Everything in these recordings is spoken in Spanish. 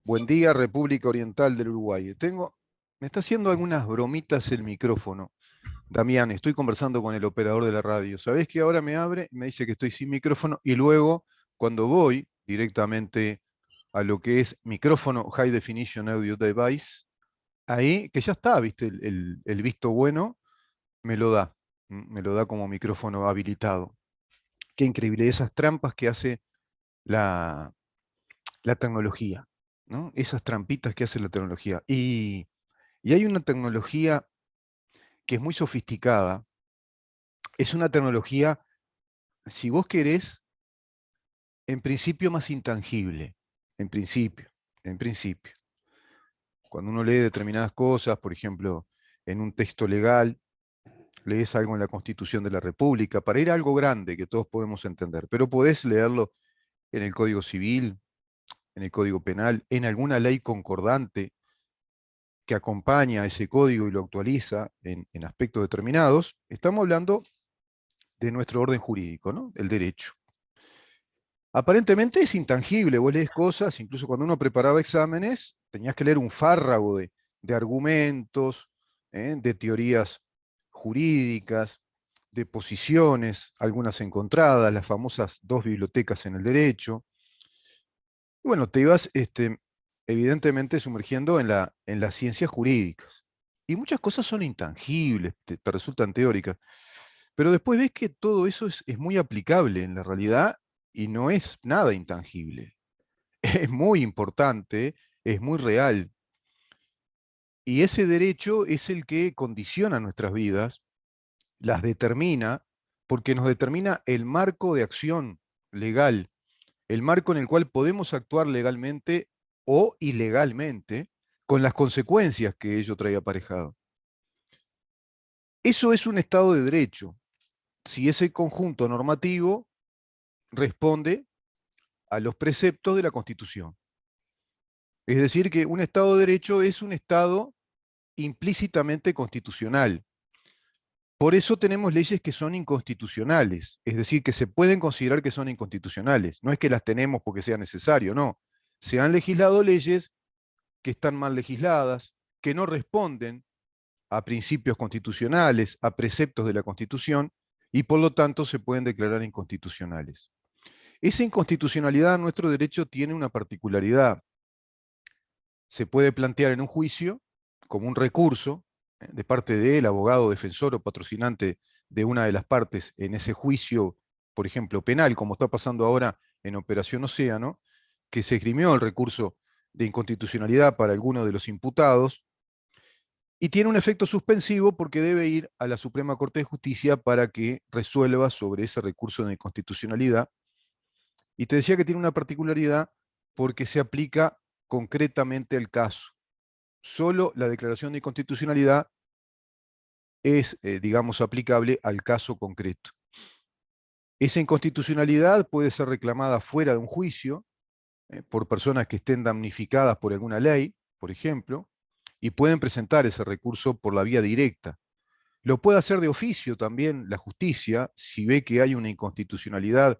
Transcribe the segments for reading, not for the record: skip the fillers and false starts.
Buen día República Oriental del Uruguay. Me está haciendo algunas bromitas el micrófono. Damián, estoy conversando con el operador de la radio. ¿Sabés que ahora me abre y me dice que estoy sin micrófono? Y luego, cuando voy directamente a lo que es micrófono High Definition Audio Device, ahí, que ya está, ¿viste? El visto bueno, me lo da. Me lo da como micrófono habilitado. Qué increíble, esas trampas que hace la, la tecnología, ¿no? Esas trampitas que hace la tecnología. Y hay una tecnología que es muy sofisticada. Es una tecnología, si vos querés, en principio más intangible. En principio, en principio. Cuando uno lee determinadas cosas, por ejemplo, en un texto legal, lees algo en la Constitución de la República, para ir a algo grande que todos podemos entender, pero podés leerlo en el Código Civil, en el Código Penal, en alguna ley concordante que acompaña a ese código y lo actualiza en aspectos determinados. Estamos hablando de nuestro orden jurídico, ¿no? El derecho. Aparentemente es intangible, vos lees cosas, incluso cuando uno preparaba exámenes, tenías que leer un fárrago de argumentos, de teorías jurídicas, de posiciones, algunas encontradas, las famosas dos bibliotecas en el derecho. Y bueno, te ibas evidentemente sumergiendo en las ciencias jurídicas. Y muchas cosas son intangibles, te resultan teóricas. Pero después ves que todo eso es muy aplicable en la realidad y no es nada intangible. Es muy importante, es muy real. Y ese derecho es el que condiciona nuestras vidas, las determina, porque nos determina el marco de acción legal, el marco en el cual podemos actuar legalmente o ilegalmente, con las consecuencias que ello trae aparejado. Eso es un Estado de Derecho, si ese conjunto normativo responde a los preceptos de la Constitución. Es decir, que un Estado de Derecho es un Estado implícitamente constitucional. Por eso tenemos leyes que son inconstitucionales, es decir, que se pueden considerar que son inconstitucionales. No es que las tenemos porque sea necesario, no. Se han legislado leyes que están mal legisladas, que no responden a principios constitucionales, a preceptos de la Constitución, y por lo tanto se pueden declarar inconstitucionales. Esa inconstitucionalidad a nuestro derecho tiene una particularidad. Se puede plantear en un juicio como un recurso de parte del abogado, defensor o patrocinante de una de las partes en ese juicio, por ejemplo, penal, como está pasando ahora en Operación Océano, que se esgrimió el recurso de inconstitucionalidad para alguno de los imputados, y tiene un efecto suspensivo porque debe ir a la Suprema Corte de Justicia para que resuelva sobre ese recurso de inconstitucionalidad. Y te decía que tiene una particularidad porque se aplica concretamente al caso. Solo la declaración de inconstitucionalidad es, digamos, aplicable al caso concreto. Esa inconstitucionalidad puede ser reclamada fuera de un juicio, por personas que estén damnificadas por alguna ley, por ejemplo, y pueden presentar ese recurso por la vía directa. Lo puede hacer de oficio también la justicia, si ve que hay una inconstitucionalidad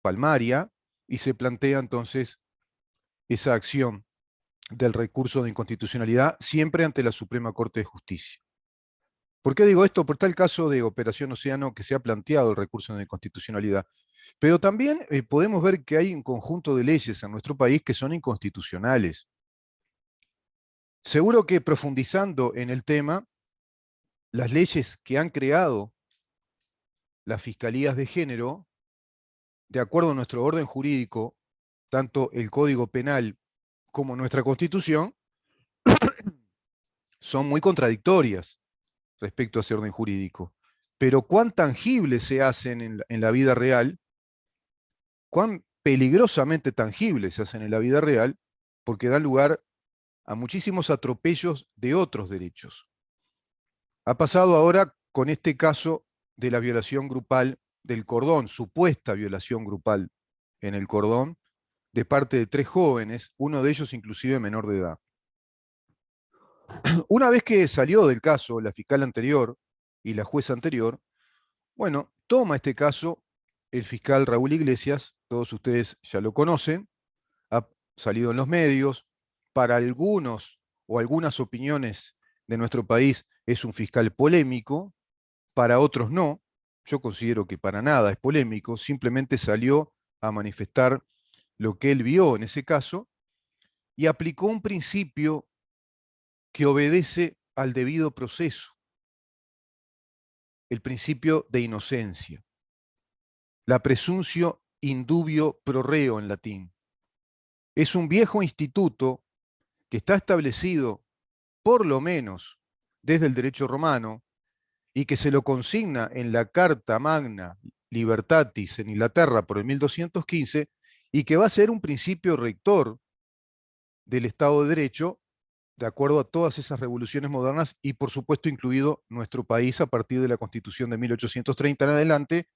palmaria, y se plantea entonces esa acción del recurso de inconstitucionalidad siempre ante la Suprema Corte de Justicia. ¿Por qué digo esto? Por tal caso de Operación Océano que se ha planteado el recurso de inconstitucionalidad. Pero también podemos ver que hay un conjunto de leyes en nuestro país que son inconstitucionales. Seguro que profundizando en el tema, las leyes que han creado las fiscalías de género, de acuerdo a nuestro orden jurídico, tanto el Código Penal como nuestra Constitución, son muy contradictorias respecto a ese orden jurídico. Pero cuán tangibles se hacen en la vida real, cuán peligrosamente tangibles se hacen en la vida real, porque dan lugar a muchísimos atropellos de otros derechos. Ha pasado ahora con este caso de la violación grupal del cordón, supuesta violación grupal en el cordón, de parte de 3 jóvenes, uno de ellos inclusive menor de edad. Una vez que salió del caso la fiscal anterior y la jueza anterior, bueno, toma este caso el fiscal Raúl Iglesias, todos ustedes ya lo conocen, ha salido en los medios, para algunos o algunas opiniones de nuestro país es un fiscal polémico, para otros no. Yo considero que para nada es polémico, simplemente salió a manifestar lo que él vio en ese caso y aplicó un principio que obedece al debido proceso, el principio de inocencia, la presuntio indubio pro reo en latín. Es un viejo instituto que está establecido, por lo menos, desde el derecho romano, y que se lo consigna en la Carta Magna Libertatis en Inglaterra por el 1215, y que va a ser un principio rector del Estado de Derecho, de acuerdo a todas esas revoluciones modernas, y por supuesto incluido nuestro país a partir de la Constitución de 1830 en adelante,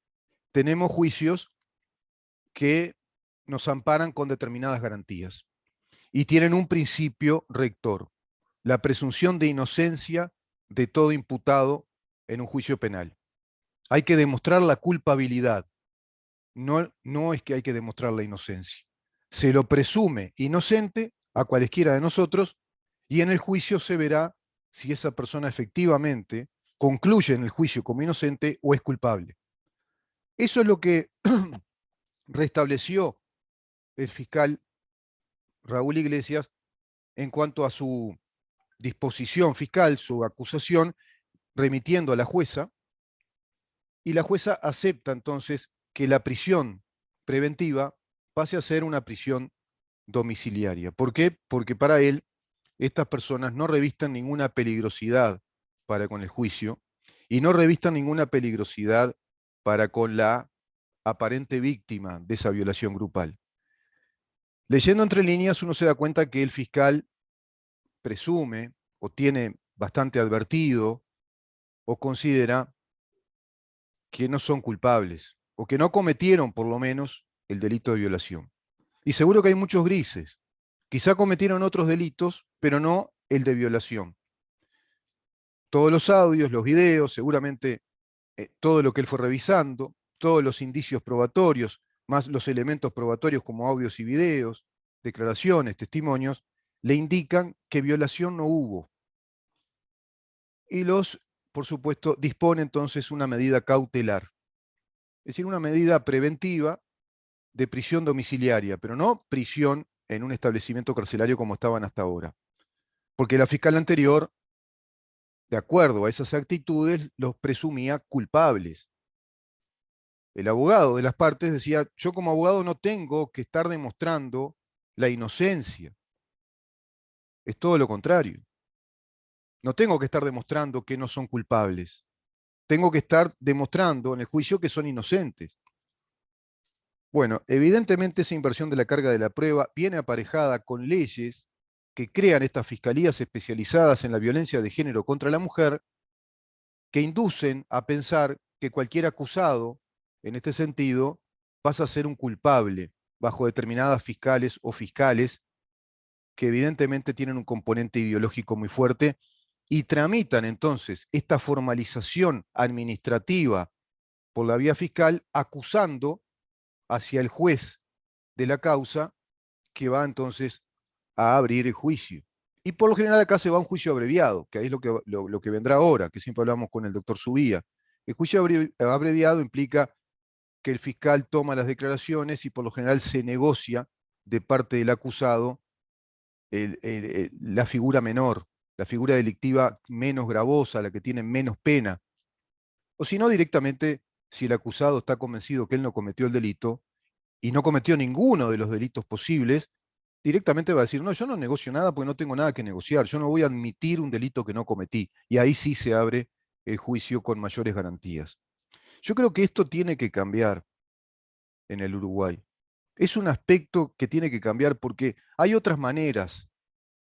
tenemos juicios que nos amparan con determinadas garantías y tienen un principio rector, la presunción de inocencia de todo imputado en un juicio penal. Hay que demostrar la culpabilidad, no es que hay que demostrar la inocencia. Se lo presume inocente a cualesquiera de nosotros y en el juicio se verá si esa persona efectivamente concluye en el juicio como inocente o es culpable. Eso es lo que restableció el fiscal Raúl Iglesias en cuanto a su disposición fiscal, su acusación, remitiendo a la jueza, y la jueza acepta entonces que la prisión preventiva pase a ser una prisión domiciliaria. ¿Por qué? Porque para él estas personas no revistan ninguna peligrosidad para con el juicio y no revistan ninguna peligrosidad para con la aparente víctima de esa violación grupal. Leyendo entre líneas uno se da cuenta que el fiscal presume o tiene bastante advertido o considera que no son culpables o que no cometieron por lo menos el delito de violación. Y seguro que hay muchos grises. Quizá cometieron otros delitos, pero no el de violación. Todos los audios, los videos, seguramente todo lo que él fue revisando, todos los indicios probatorios, más los elementos probatorios como audios y videos, declaraciones, testimonios, le indican que violación no hubo. Y por supuesto, dispone entonces una medida cautelar, es decir, una medida preventiva de prisión domiciliaria, pero no prisión en un establecimiento carcelario como estaban hasta ahora. Porque la fiscal anterior, de acuerdo a esas actitudes, los presumía culpables. El abogado de las partes decía, yo como abogado no tengo que estar demostrando la inocencia. Es todo lo contrario. No tengo que estar demostrando que no son culpables. Tengo que estar demostrando en el juicio que son inocentes. Bueno, evidentemente esa inversión de la carga de la prueba viene aparejada con leyes que crean estas fiscalías especializadas en la violencia de género contra la mujer, que inducen a pensar que cualquier acusado, en este sentido, pasa a ser un culpable bajo determinadas fiscales o fiscales que evidentemente tienen un componente ideológico muy fuerte y tramitan entonces esta formalización administrativa por la vía fiscal acusando hacia el juez de la causa que va entonces a abrir el juicio. Y por lo general acá se va a un juicio abreviado, que ahí es lo que vendrá ahora, que siempre hablamos con el doctor Subía. El juicio abreviado implica que el fiscal toma las declaraciones y por lo general se negocia de parte del acusado la figura menor, la figura delictiva menos gravosa, la que tiene menos pena. O si no, directamente, si el acusado está convencido que él no cometió el delito y no cometió ninguno de los delitos posibles, directamente va a decir, no, yo no negocio nada porque no tengo nada que negociar, yo no voy a admitir un delito que no cometí. Y ahí sí se abre el juicio con mayores garantías. Yo creo que esto tiene que cambiar en el Uruguay. Es un aspecto que tiene que cambiar porque hay otras maneras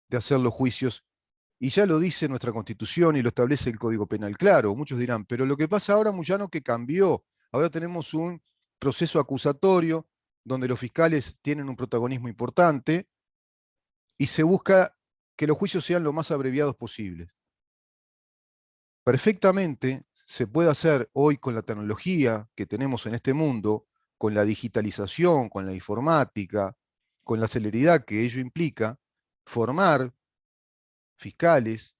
de hacer los juicios y ya lo dice nuestra Constitución y lo establece el Código Penal. Claro, muchos dirán, pero lo que pasa ahora, Moyano, que cambió. Ahora tenemos un proceso acusatorio donde los fiscales tienen un protagonismo importante y se busca que los juicios sean lo más abreviados posibles. Perfectamente se puede hacer hoy con la tecnología que tenemos en este mundo, con la digitalización, con la informática, con la celeridad que ello implica, formar fiscales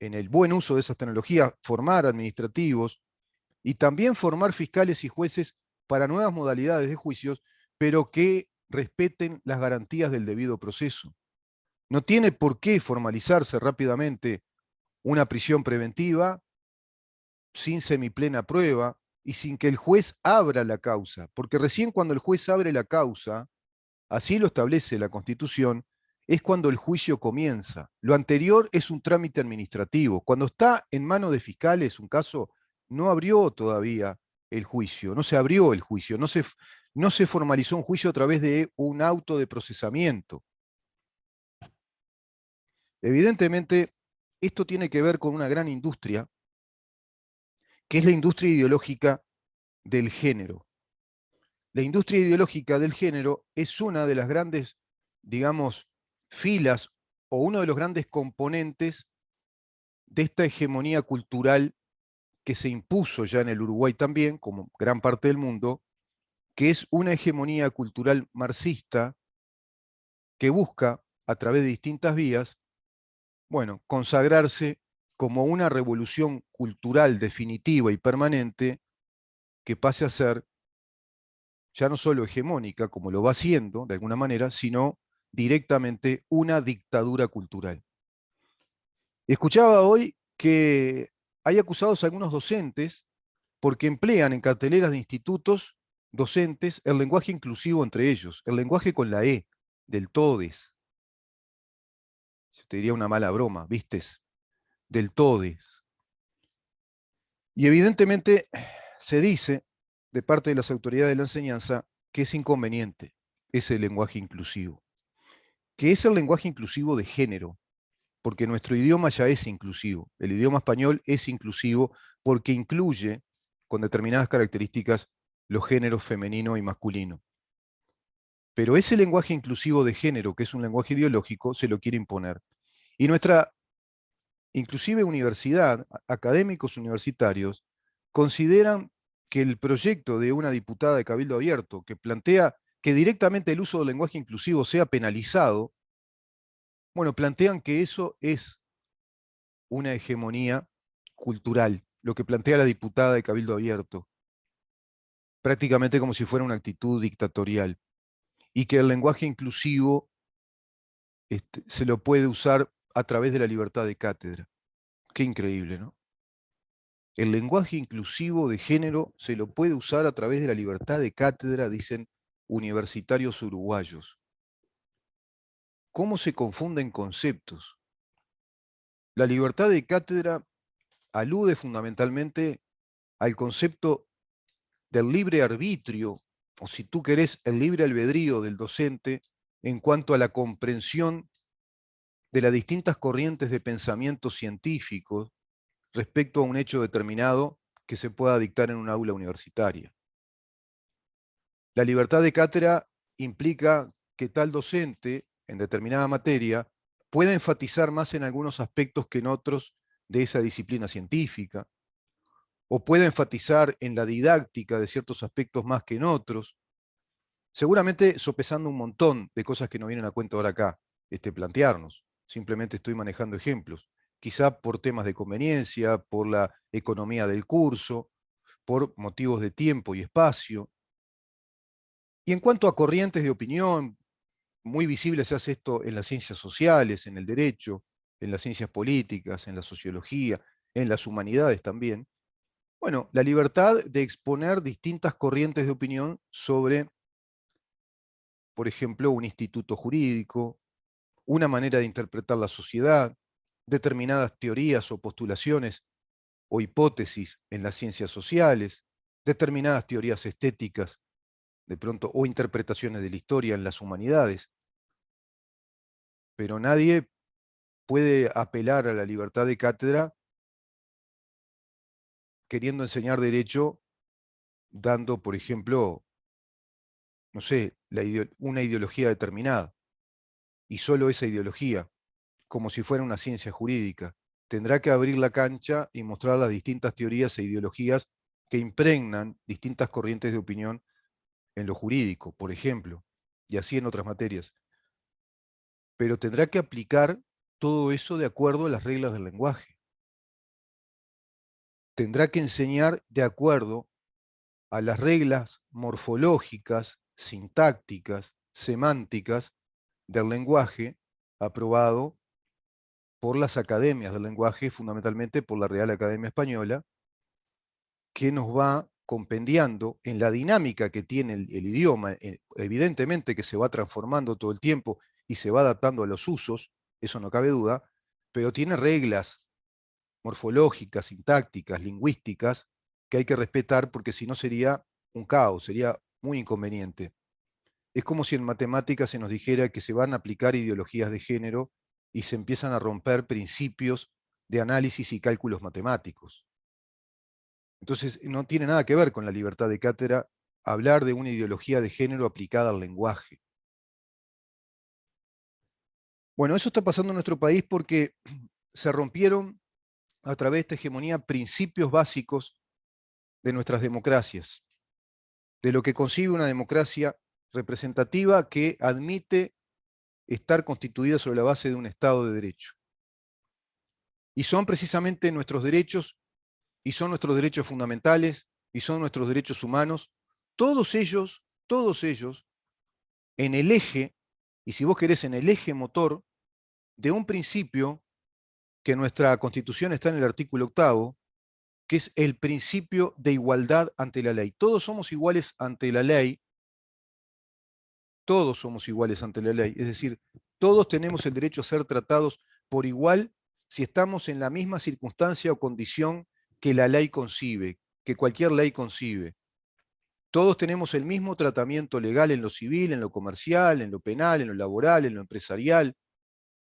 en el buen uso de esas tecnologías, formar administrativos y también formar fiscales y jueces para nuevas modalidades de juicios, pero que respeten las garantías del debido proceso. No tiene por qué formalizarse rápidamente una prisión preventiva sin semiplena prueba y sin que el juez abra la causa, porque recién cuando el juez abre la causa, así lo establece la Constitución, es cuando el juicio comienza. Lo anterior es un trámite administrativo. Cuando está en manos de fiscales un caso, no abrió todavía el juicio, no se abrió el juicio, no se formalizó un juicio a través de un auto de procesamiento. Evidentemente, esto tiene que ver con una gran industria, que es la industria ideológica del género. La industria ideológica del género es una de las grandes, digamos, filas o uno de los grandes componentes de esta hegemonía cultural que se impuso ya en el Uruguay también, como gran parte del mundo, que es una hegemonía cultural marxista que busca, a través de distintas vías, bueno, consagrarse como una revolución cultural definitiva y permanente que pase a ser ya no solo hegemónica, como lo va haciendo de alguna manera, sino directamente una dictadura cultural. Escuchaba hoy que hay acusados a algunos docentes porque emplean en carteleras de institutos docentes el lenguaje inclusivo entre ellos, el lenguaje con la E, del todes. Yo te diría una mala broma, ¿vistes? Del todes. Y evidentemente se dice de parte de las autoridades de la enseñanza que es inconveniente ese lenguaje inclusivo, que es el lenguaje inclusivo de género, porque nuestro idioma ya es inclusivo. El idioma español es inclusivo porque incluye con determinadas características los géneros femenino y masculino. Pero ese lenguaje inclusivo de género, que es un lenguaje ideológico, se lo quiere imponer. Y nuestra, inclusive universidad, académicos universitarios, consideran que el proyecto de una diputada de Cabildo Abierto que plantea que directamente el uso del lenguaje inclusivo sea penalizado, bueno, plantean que eso es una hegemonía cultural, lo que plantea la diputada de Cabildo Abierto, prácticamente como si fuera una actitud dictatorial, y que el lenguaje inclusivo se lo puede usar a través de la libertad de cátedra. Qué increíble, ¿no? El lenguaje inclusivo de género se lo puede usar a través de la libertad de cátedra, dicen universitarios uruguayos. ¿Cómo se confunden conceptos? La libertad de cátedra alude fundamentalmente al concepto del libre arbitrio, o si tú querés, el libre albedrío del docente en cuanto a la comprensión de las distintas corrientes de pensamiento científicos respecto a un hecho determinado que se pueda dictar en un aula universitaria. La libertad de cátedra implica que tal docente, en determinada materia, pueda enfatizar más en algunos aspectos que en otros de esa disciplina científica, o pueda enfatizar en la didáctica de ciertos aspectos más que en otros, seguramente sopesando un montón de cosas que no vienen a cuento ahora acá, plantearnos. Simplemente estoy manejando ejemplos. Quizá por temas de conveniencia, por la economía del curso, por motivos de tiempo y espacio. Y en cuanto a corrientes de opinión, muy visible se hace esto en las ciencias sociales, en el derecho, en las ciencias políticas, en la sociología, en las humanidades también. Bueno, la libertad de exponer distintas corrientes de opinión sobre, por ejemplo, un instituto jurídico, una manera de interpretar la sociedad, determinadas teorías o postulaciones o hipótesis en las ciencias sociales, determinadas teorías estéticas, de pronto, o interpretaciones de la historia en las humanidades. Pero nadie puede apelar a la libertad de cátedra queriendo enseñar derecho, dando, por ejemplo, no sé, una ideología determinada, y solo esa ideología. como si fuera una ciencia jurídica. Tendrá que abrir la cancha y mostrar las distintas teorías e ideologías que impregnan distintas corrientes de opinión en lo jurídico, por ejemplo, y así en otras materias. Pero tendrá que aplicar todo eso de acuerdo a las reglas del lenguaje. Tendrá que enseñar de acuerdo a las reglas morfológicas, sintácticas, semánticas del lenguaje aprobado por las academias del lenguaje, fundamentalmente por la Real Academia Española, que nos va compendiando en la dinámica que tiene el idioma, evidentemente que se va transformando todo el tiempo y se va adaptando a los usos, eso no cabe duda, pero tiene reglas morfológicas, sintácticas, lingüísticas, que hay que respetar porque si no sería un caos, sería muy inconveniente. Es como si en matemáticas se nos dijera que se van a aplicar ideologías de género y se empiezan a romper principios de análisis y cálculos matemáticos. Entonces, no tiene nada que ver con la libertad de cátedra hablar de una ideología de género aplicada al lenguaje. Bueno, eso está pasando en nuestro país porque se rompieron a través de esta hegemonía principios básicos de nuestras democracias, de lo que concibe una democracia representativa que admite estar constituida sobre la base de un Estado de Derecho. Y son precisamente nuestros derechos, y son nuestros derechos fundamentales, y son nuestros derechos humanos, todos ellos, en el eje, y si vos querés, en el eje motor de un principio que nuestra Constitución está en el artículo 8º, que es el principio de igualdad ante la ley. Todos somos iguales ante la ley, todos somos iguales ante la ley, es decir, todos tenemos el derecho a ser tratados por igual si estamos en la misma circunstancia o condición que la ley concibe, que cualquier ley concibe. Todos tenemos el mismo tratamiento legal en lo civil, en lo comercial, en lo penal, en lo laboral, en lo empresarial,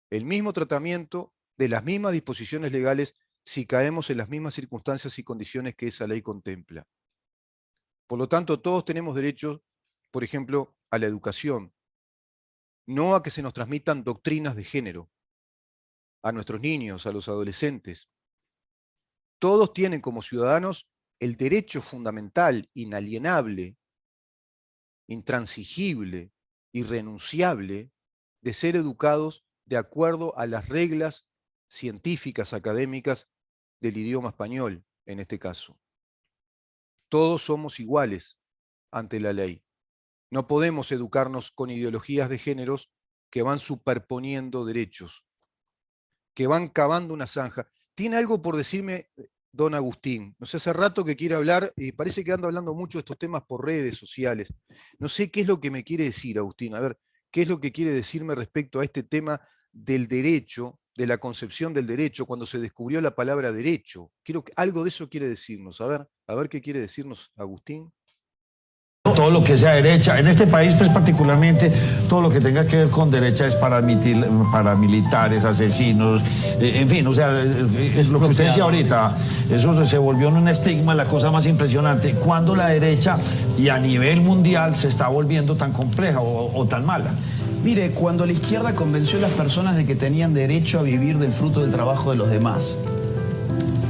el mismo tratamiento de las mismas disposiciones legales si caemos en las mismas circunstancias y condiciones que esa ley contempla. Por lo tanto, todos tenemos derecho, por ejemplo, a la educación, no a que se nos transmitan doctrinas de género, a nuestros niños, a los adolescentes. Todos tienen como ciudadanos el derecho fundamental, inalienable, intransigible, irrenunciable, de ser educados de acuerdo a las reglas científicas, académicas del idioma español, en este caso. Todos somos iguales ante la ley. No podemos educarnos con ideologías de géneros que van superponiendo derechos, que van cavando una zanja. ¿Tiene algo por decirme, don Agustín? No sé, hace rato que quiere hablar y parece que anda hablando mucho de estos temas por redes sociales. No sé qué es lo que me quiere decir, Agustín. A ver, ¿qué es lo que quiere decirme respecto a este tema del derecho, de la concepción del derecho, cuando se descubrió la palabra derecho? Quiero que algo de eso quiere decirnos. A ver qué quiere decirnos Agustín. Todo lo que sea derecha, en este país pues particularmente, todo lo que tenga que ver con derecha es paramilitares, asesinos, en fin, o sea, es lo que usted decía ahorita, eso se volvió en un estigma, la cosa más impresionante, cuando la derecha y a nivel mundial se está volviendo tan compleja o tan mala. Mire, cuando la izquierda convenció a las personas de que tenían derecho a vivir del fruto del trabajo de los demás,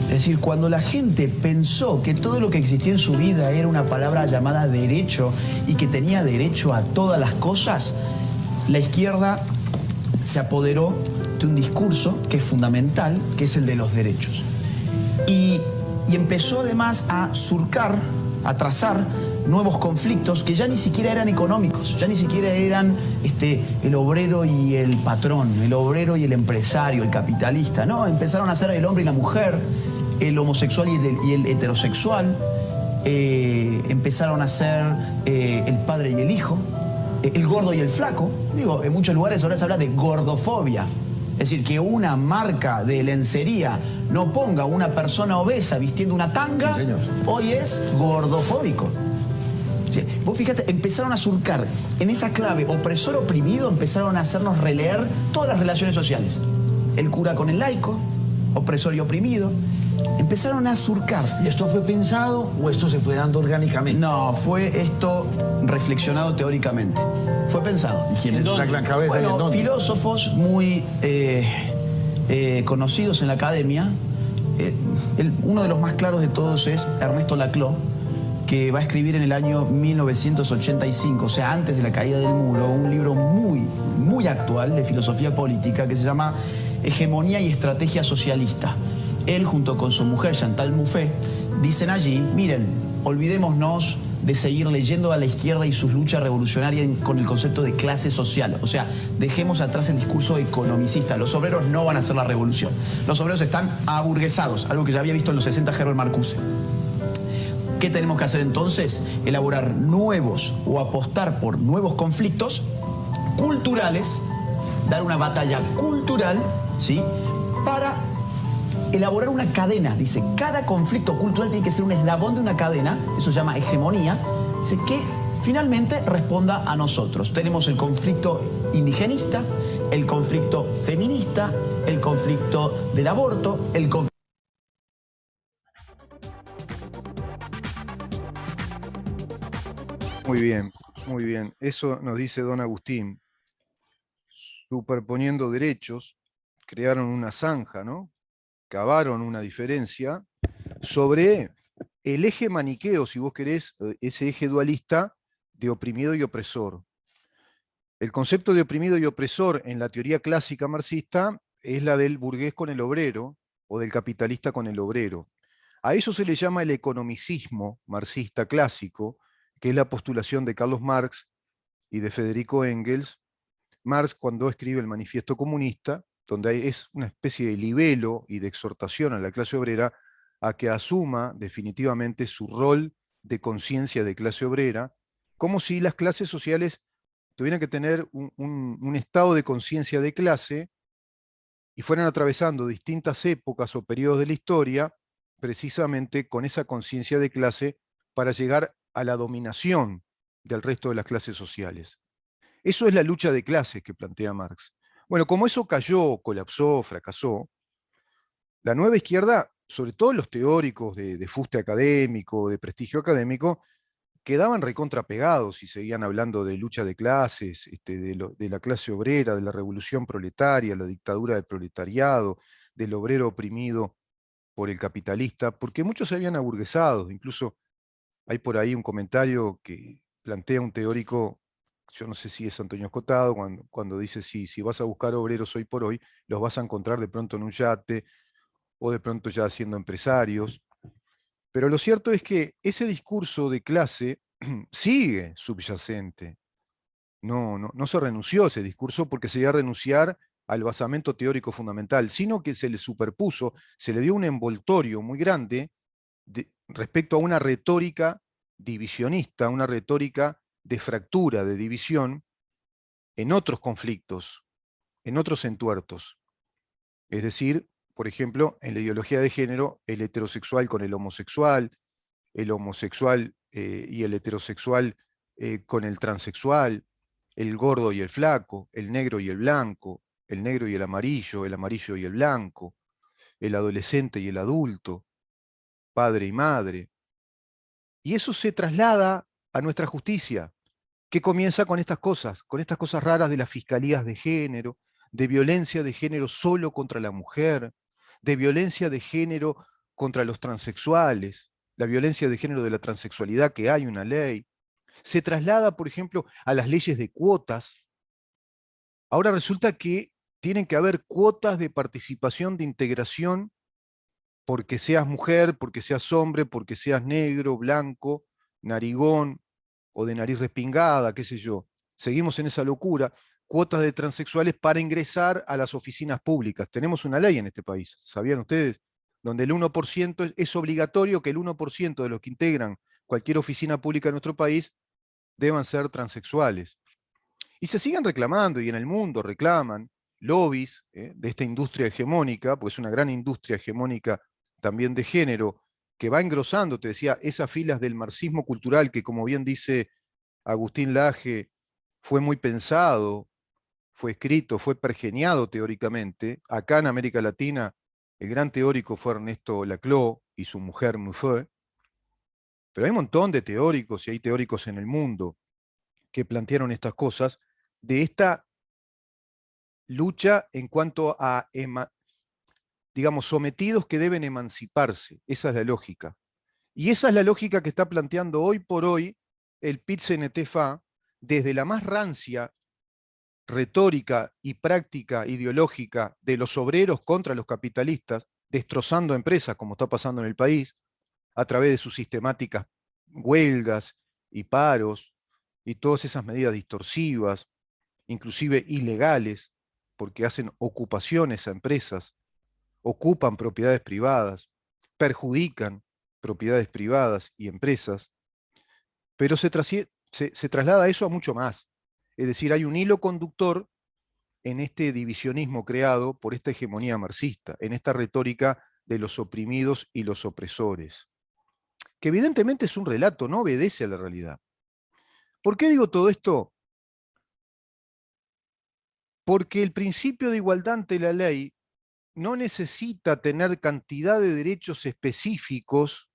es decir, cuando la gente pensó que todo lo que existía en su vida era una palabra llamada derecho y que tenía derecho a todas las cosas, la izquierda se apoderó de un discurso que es fundamental, que es el de los derechos. Y empezó además a surcar, a trazar nuevos conflictos que ya ni siquiera eran económicos, ya ni siquiera eran el obrero y el patrón, el obrero y el empresario, el capitalista, no, empezaron a ser el hombre y la mujer, el homosexual y el heterosexual, empezaron a ser el padre y el hijo, el gordo y el flaco. Digo, en muchos lugares ahora se habla de gordofobia. Es decir, que una marca de lencería no ponga a una persona obesa vistiendo una tanga, sí, hoy es gordofóbico. Sí, vos fíjate, empezaron a surcar en esa clave opresor-oprimido, empezaron a hacernos releer todas las relaciones sociales. El cura con el laico, opresor y oprimido. Empezaron a surcar. ¿Y esto fue pensado o esto se fue dando orgánicamente? No, fue esto reflexionado teóricamente. Fue pensado. ¿Y quién es esa gran cabeza? Bueno, filósofos muy conocidos en la academia. Uno de los más claros de todos es Ernesto Laclau, que va a escribir en el año 1985, o sea, antes de la caída del muro, un libro muy actual de filosofía política que se llama Hegemonía y Estrategia Socialista. Él, junto con su mujer Chantal Mouffe, dicen allí, miren, olvidémonos de seguir leyendo a la izquierda y sus luchas revolucionarias con el concepto de clase social. O sea, dejemos atrás el discurso economicista. Los obreros no van a hacer la revolución. Los obreros están aburguesados, algo que ya había visto en los 60 Herbert Marcuse. ¿Qué tenemos que hacer entonces? Elaborar nuevos o apostar por nuevos conflictos culturales, dar una batalla cultural, ¿sí?, para elaborar una cadena. Dice, cada conflicto cultural tiene que ser un eslabón de una cadena, eso se llama hegemonía, dice, que finalmente responda a nosotros. Tenemos el conflicto indigenista, el conflicto feminista, el conflicto del aborto, el conflicto... Muy bien, muy bien. Eso nos dice don Agustín. Superponiendo derechos, crearon una zanja, ¿no? Cavaron una diferencia sobre el eje maniqueo, si vos querés, ese eje dualista de oprimido y opresor. El concepto de oprimido y opresor en la teoría clásica marxista es la del burgués con el obrero o del capitalista con el obrero. A eso se le llama el economicismo marxista clásico, que es la postulación de Carlos Marx y de Federico Engels. Marx, cuando escribe el Manifiesto Comunista, donde es una especie de libelo y de exhortación a la clase obrera a que asuma definitivamente su rol de conciencia de clase obrera, como si las clases sociales tuvieran que tener un estado de conciencia de clase y fueran atravesando distintas épocas o periodos de la historia, precisamente con esa conciencia de clase para llegar a la dominación del resto de las clases sociales. Eso es la lucha de clases que plantea Marx. Bueno, como eso cayó, colapsó, fracasó, la nueva izquierda, sobre todo los teóricos de fuste académico, de prestigio académico, quedaban recontrapegados y seguían hablando de lucha de clases, de la clase obrera, de la revolución proletaria, la dictadura del proletariado, del obrero oprimido por el capitalista, porque muchos se habían aburguesado. Incluso hay por ahí un comentario que plantea un teórico, yo no sé si es Antonio Escotado, cuando dice, si vas a buscar obreros hoy por hoy, los vas a encontrar de pronto en un yate, o de pronto ya siendo empresarios. Pero lo cierto es que ese discurso de clase sigue subyacente. No se renunció a ese discurso porque se iba a renunciar al basamento teórico fundamental, sino que se le superpuso, se le dio un envoltorio muy grande respecto a una retórica divisionista, una retórica de fractura, de división, en otros conflictos, en otros entuertos. Es decir, por ejemplo, en la ideología de género, el heterosexual con el homosexual y el heterosexual con el transexual, el gordo y el flaco, el negro y el blanco, el negro y el amarillo y el blanco, el adolescente y el adulto, padre y madre. Y eso se traslada a nuestra justicia, que comienza con estas cosas raras de las fiscalías de género, de violencia de género solo contra la mujer, de violencia de género contra los transexuales, la violencia de género de la transexualidad, que hay una ley. Se traslada, por ejemplo, a las leyes de cuotas. Ahora resulta que tienen que haber cuotas de participación, de integración, porque seas mujer, porque seas hombre, porque seas negro, blanco, narigón, o de nariz respingada, qué sé yo. Seguimos en esa locura. Cuotas de transexuales para ingresar a las oficinas públicas. Tenemos una ley en este país, ¿sabían ustedes? Donde el 1% es obligatorio que el 1% de los que integran cualquier oficina pública en nuestro país deban ser transexuales. Y se siguen reclamando, y en el mundo reclaman lobbies de esta industria hegemónica, porque es una gran industria hegemónica también de género, que va engrosando, te decía, esas filas del marxismo cultural que, como bien dice Agustín Laje, fue muy pensado, fue escrito, fue pergeniado teóricamente. Acá en América Latina, el gran teórico fue Ernesto Laclau y su mujer Mouffe. Pero hay un montón de teóricos, y hay teóricos en el mundo, que plantearon estas cosas, de esta lucha en cuanto a digamos, sometidos que deben emanciparse. Esa es la lógica. Y esa es la lógica que está planteando hoy por hoy el PIT-CNT-FA desde la más rancia retórica y práctica ideológica de los obreros contra los capitalistas, destrozando empresas como está pasando en el país, a través de sus sistemáticas huelgas y paros y todas esas medidas distorsivas, inclusive ilegales, porque hacen ocupaciones a empresas, ocupan propiedades privadas, perjudican propiedades privadas y empresas, pero se traslada eso a mucho más. Es decir, hay un hilo conductor en este divisionismo creado por esta hegemonía marxista, en esta retórica de los oprimidos y los opresores, que evidentemente es un relato, no obedece a la realidad. ¿Por qué digo todo esto? Porque el principio de igualdad ante la ley no necesita tener cantidad de derechos específicos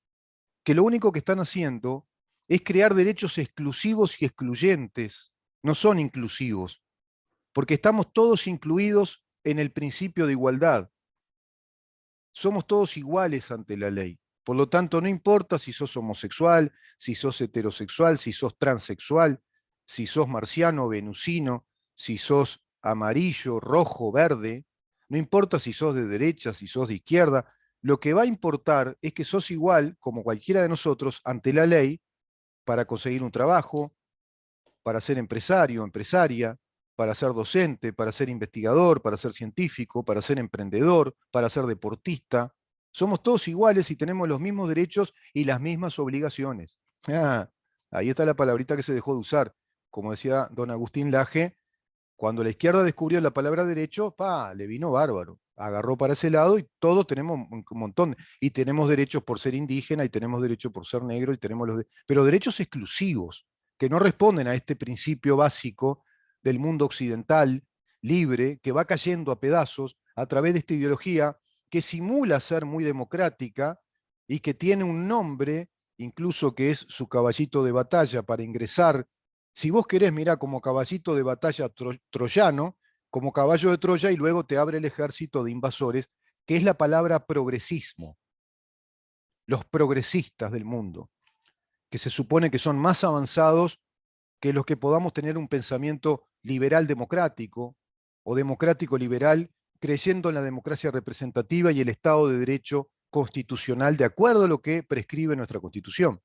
que lo único que están haciendo es crear derechos exclusivos y excluyentes, no son inclusivos, porque estamos todos incluidos en el principio de igualdad. Somos todos iguales ante la ley. Por lo tanto, no importa si sos homosexual, si sos heterosexual, si sos transexual, si sos marciano o venusino, si sos amarillo, rojo, verde, no importa si sos de derecha, si sos de izquierda, lo que va a importar es que sos igual, como cualquiera de nosotros, ante la ley, para conseguir un trabajo, para ser empresario, empresaria, para ser docente, para ser investigador, para ser científico, para ser emprendedor, para ser deportista. Somos todos iguales y tenemos los mismos derechos y las mismas obligaciones. Ah, ahí está la palabrita que se dejó de usar. Como decía don Agustín Laje, cuando la izquierda descubrió la palabra derecho, le vino bárbaro. Agarró para ese lado y todos tenemos un montón. Y tenemos derechos por ser indígena, y tenemos derechos por ser negro, y tenemos pero derechos exclusivos, que no responden a este principio básico del mundo occidental, libre, que va cayendo a pedazos a través de esta ideología que simula ser muy democrática y que tiene un nombre, incluso que es su caballito de batalla para ingresar. Si vos querés, mirá, como caballito de batalla troyano, como caballo de Troya, y luego te abre el ejército de invasores, que es la palabra progresismo. Los progresistas del mundo, que se supone que son más avanzados que los que podamos tener un pensamiento liberal democrático o democrático liberal, creyendo en la democracia representativa y el Estado de Derecho constitucional de acuerdo a lo que prescribe nuestra Constitución,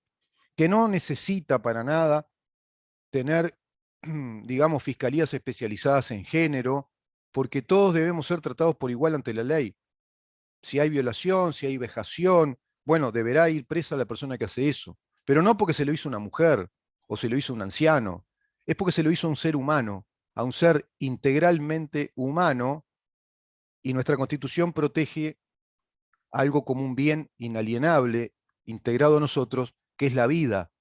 que no necesita para nada tener, digamos, fiscalías especializadas en género, porque todos debemos ser tratados por igual ante la ley. Si hay violación, si hay vejación, bueno, deberá ir presa la persona que hace eso, pero no porque se lo hizo una mujer o se lo hizo un anciano, es porque se lo hizo a un ser humano, a un ser integralmente humano, y nuestra Constitución protege algo como un bien inalienable, integrado a nosotros, que es la vida.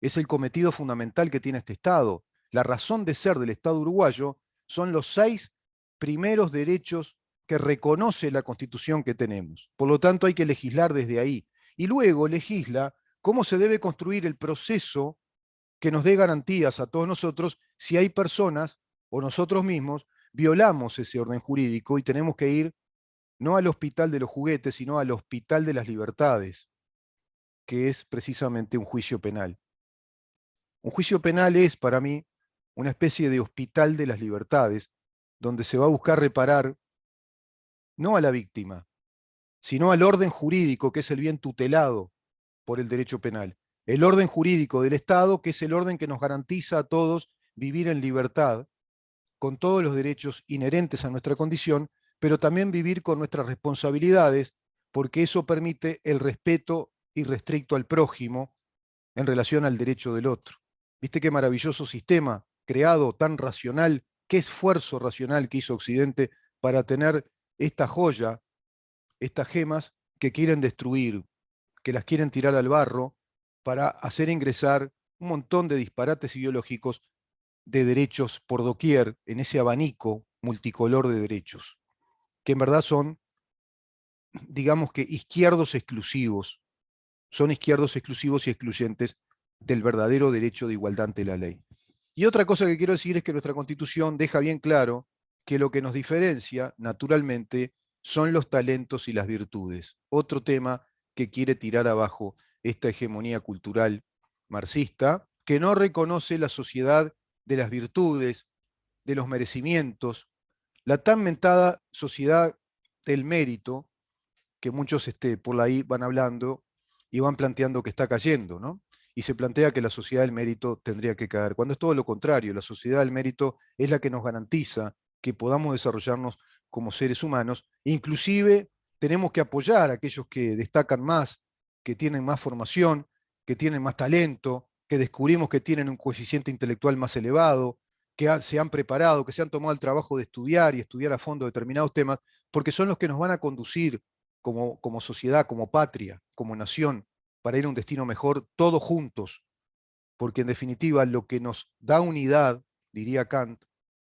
Es el cometido fundamental que tiene este Estado. La razón de ser del Estado uruguayo son los 6 primeros derechos que reconoce la Constitución que tenemos. Por lo tanto, hay que legislar desde ahí. Y luego legisla cómo se debe construir el proceso que nos dé garantías a todos nosotros si hay personas o nosotros mismos violamos ese orden jurídico y tenemos que ir no al hospital de los juguetes, sino al hospital de las libertades, que es precisamente un juicio penal. Un juicio penal es, para mí, una especie de hospital de las libertades, donde se va a buscar reparar no a la víctima, sino al orden jurídico, que es el bien tutelado por el derecho penal. El orden jurídico del Estado, que es el orden que nos garantiza a todos vivir en libertad, con todos los derechos inherentes a nuestra condición, pero también vivir con nuestras responsabilidades, porque eso permite el respeto irrestricto al prójimo en relación al derecho del otro. ¿Viste qué maravilloso sistema creado, tan racional? ¿Qué esfuerzo racional que hizo Occidente para tener esta joya, estas gemas que quieren destruir, que las quieren tirar al barro para hacer ingresar un montón de disparates ideológicos de derechos por doquier en ese abanico multicolor de derechos, que en verdad son, digamos que, izquierdos exclusivos, son izquierdos exclusivos y excluyentes del verdadero derecho de igualdad ante la ley. Y otra cosa que quiero decir es que nuestra Constitución deja bien claro que lo que nos diferencia, naturalmente, son los talentos y las virtudes. Otro tema que quiere tirar abajo esta hegemonía cultural marxista, que no reconoce la sociedad de las virtudes, de los merecimientos, la tan mentada sociedad del mérito, que muchos por ahí van hablando y van planteando que está cayendo, ¿no? Y se plantea que la sociedad del mérito tendría que caer, cuando es todo lo contrario. La sociedad del mérito es la que nos garantiza que podamos desarrollarnos como seres humanos. Inclusive tenemos que apoyar a aquellos que destacan más, que tienen más formación, que tienen más talento, que descubrimos que tienen un coeficiente intelectual más elevado, que se han preparado, que se han tomado el trabajo de estudiar y estudiar a fondo determinados temas, porque son los que nos van a conducir como sociedad, como patria, como nación, para ir a un destino mejor, todos juntos. Porque en definitiva lo que nos da unidad, diría Kant,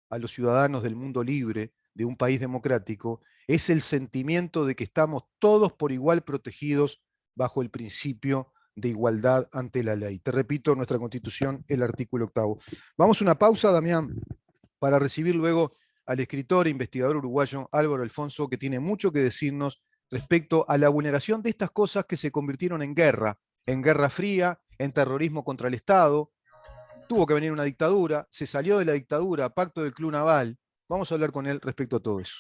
a los ciudadanos del mundo libre, de un país democrático, es el sentimiento de que estamos todos por igual protegidos bajo el principio de igualdad ante la ley. Te repito, nuestra Constitución, el artículo 8º. Vamos a una pausa, Damián, para recibir luego al escritor e investigador uruguayo Álvaro Alfonso, que tiene mucho que decirnos respecto a la vulneración de estas cosas que se convirtieron en guerra fría, en terrorismo contra el Estado. Tuvo que venir una dictadura, se salió de la dictadura, pacto del Club Naval. Vamos a hablar con él respecto a todo eso.